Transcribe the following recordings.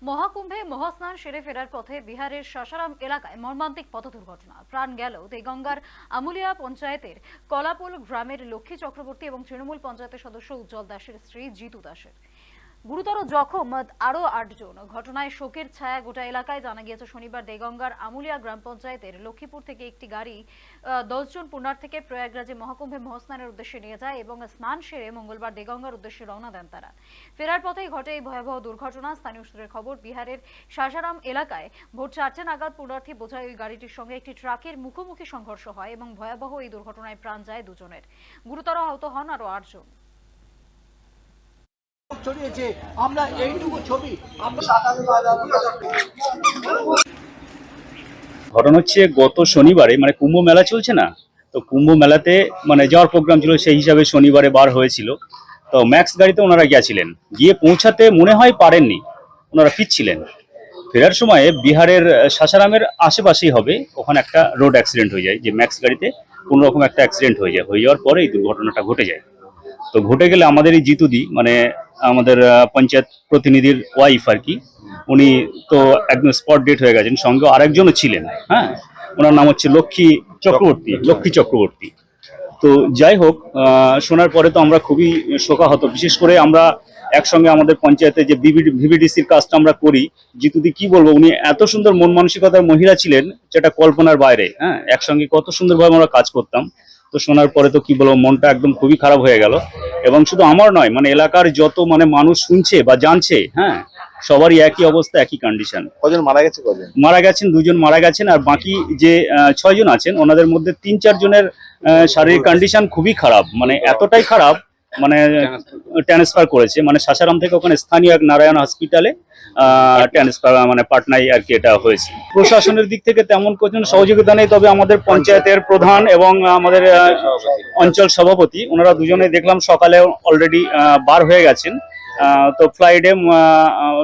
মহাকুম্ভে মহাস্নান সেরে ফেরার পথে বিহারের সাসারাম এলাকায় মর্মান্তিক পথ দুর্ঘটনা। প্রাণ গেল দেগঙ্গার আমুলিয়া পঞ্চায়েতের কলাপোল গ্রামের লক্ষ্মী চক্রবর্তী এবং তৃণমূল পঞ্চায়েতের সদস্য উজ্জ্বল দাসের স্ত্রী জিতু দাসের। গুরুতর জখম আরো 8 জন। ঘটনায় শোকের ছায়া গোটা এলাকায়। জানা গিয়েছে শনিবার দেগঙ্গার আমুলিয়া গ্রাম পঞ্চায়েতের লক্ষ্মীপুর থেকে একটি গাড়ি 10 জন পুণ্যার্থীকে প্রয়াগরাজে মহাকুম্ভে মহাস্নানের উদ্দেশ্যে নিয়ে যায় এবং স্নান সেরে মঙ্গলবার দেগঙ্গার উদ্দেশ্যে রওনা দেন তারা। ফেরার পথেই ঘটে এই ভয়াবহ দুর্ঘটনা। স্থানীয় সূত্রের খবর, বিহারের সাসারাম এলাকায় ভোর 4টে নাগাদ পুণ্যার্থী বোঝাই ওই গাড়িটির সঙ্গে একটি ট্রাকের মুখোমুখি সংঘর্ষ হয় এবং ভয়াবহ এই দুর্ঘটনায় প্রাণ যায় 2 জনের। গুরুতর আহত হন আরো 8 জন। ছড়িয়েছে আমরা এইটুকু ছবি ঘটনা হচ্ছে গত শনিবারে মানে কুম্ভ মেলা চলছে না, তো কুম্ভ মেলাতে মানে যাওয়ার প্রোগ্রাম ছিল, সেই হিসাবে শনিবারে বার হয়েছিল। তো ম্যাক্স গাড়িতে ওনারা গিয়েছিলেন, গিয়ে পৌঁছাতে মনে হয় পারেননি, ওনারা ফিরছিলেন। ফেরার সময় বিহারের সাসারামের আশেপাশেই হবে, ওখানে একটা রোড অ্যাক্সিডেন্ট হয়ে যায়, যে ম্যাক্স গাড়িতে কোনো রকম একটা অ্যাক্সিডেন্ট হয়ে যায়। হয়ে যাওয়ার পরে এই দুর্ঘটনাটা ঘটে যায়। তো ঘটে গেলে আমাদের এই জিতুদি মানে আমাদের পঞ্চায়েত প্রতিনিধির ওয়াইফ আর কি, উনি তো একদম স্পট ডেট হয়ে গেছেন। সঙ্গে আরেকজনও ছিলেন, হ্যাঁ, ওনার নাম হচ্ছে লক্ষ্মী চক্রবর্তী। তো যাই হোক, শোনার পরে তো আমরা খুবই শোকাহত। বিশেষ করে আমরা একসঙ্গে আমাদের পঞ্চায়েতে যে ভিভিডিসির কাজটা আমরা করি, জিতুদি কি বলবো, উনি এত সুন্দর মন মানসিকতার মহিলা ছিলেন যেটা কল্পনার বাইরে। হ্যাঁ, একসঙ্গে কত সুন্দরভাবে আমরা কাজ করতাম। তো শোনার পরে তো কি বলবো, মনটা একদম খুবই খারাপ হয়ে গেল। এবং শুধু আমার নয়, মানে এলাকার যত মানে মানুষ শুনছে বা জানছে, হ্যাঁ, সবারই একই অবস্থা, একই কন্ডিশন। কজন মারা গেছে? মারা গেছেন 2 জন মারা গেছেন, আর বাকি যে 6 জন আছেন ওনাদের মধ্যে 3-4 জনের শারীরিক কন্ডিশন খুবই খারাপ, মানে এতটাই খারাপ মানে ট্রান্সফার করেছে, মানে সাসারাম থেকে ওখানে স্থানীয় এক নারায়ণ হসপিটালে ট্রান্সফার মানে পাটনায় আর কি এটা হয়েছে। প্রশাসনের দিক থেকে তেমন কোনো সহযোগিতা নেই, তবে আমাদের পঞ্চায়েতের প্রধান এবং আমাদের অঞ্চল সভাপতি ওনারা দুজনে দেখলাম সকালে অলরেডি বার হয়ে গেছেন। তো ফ্লাইটে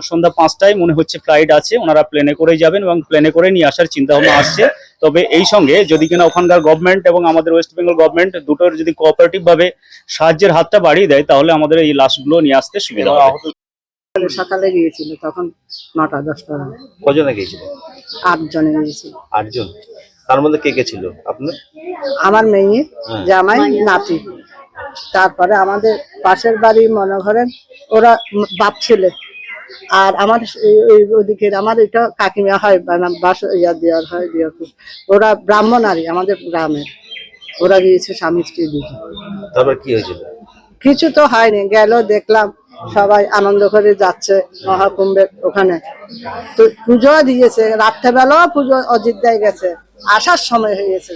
সন্ধ্যা 5টায় মনে হচ্ছে ফ্লাইট আছে, ওনারা প্লেনে করেই যাবেন এবং প্লেনে করে নিয়ে আসার চিন্তা ভাবনা আসছে। তবে এই সঙ্গে যদি কিনা ওখানকার গভর্নমেন্ট এবং আমাদের ওয়েস্ট বেঙ্গল গভর্নমেন্ট দুটোর যদি কোঅপারেটিভ ভাবে সাহায্যের হাতটা বাড়িয়ে দেয়, তাহলে আমাদের এই লাশগুলো নিয়ে আসতে সুবিধা হবে। সকালে গিয়েছিল, তখন 9টা 10টা। কজনে গিয়েছিল? 8 জনে গিয়েছিল। 8 জন। তার মধ্যে কে কে ছিল? আপনার? আমার মেয়ে, জামাই, নাতি। তারপরে আমাদের পাশের বাড়ি মনে করেন ওরা বাপ ছেলে, আর আমার ওদিকে আমার এটা কাকিমা হয়, বাস দেওয়ার হয়, ওরা ব্রাহ্মণারী আমাদের গ্রামের। ওরা গিয়েছে স্বামী স্ত্রী 2 জন। তারপর কি হয়েছিল? কিছু তো হয়নি, গেল দেখলাম সবাই আনন্দ করে যাচ্ছে মহাকুম্ভের ওখানে। তো পুজো দিয়েছে, রাত্রেবেলাও পুজো অযোধ্যায় গেছে, আসার সময় হয়ে গেছে।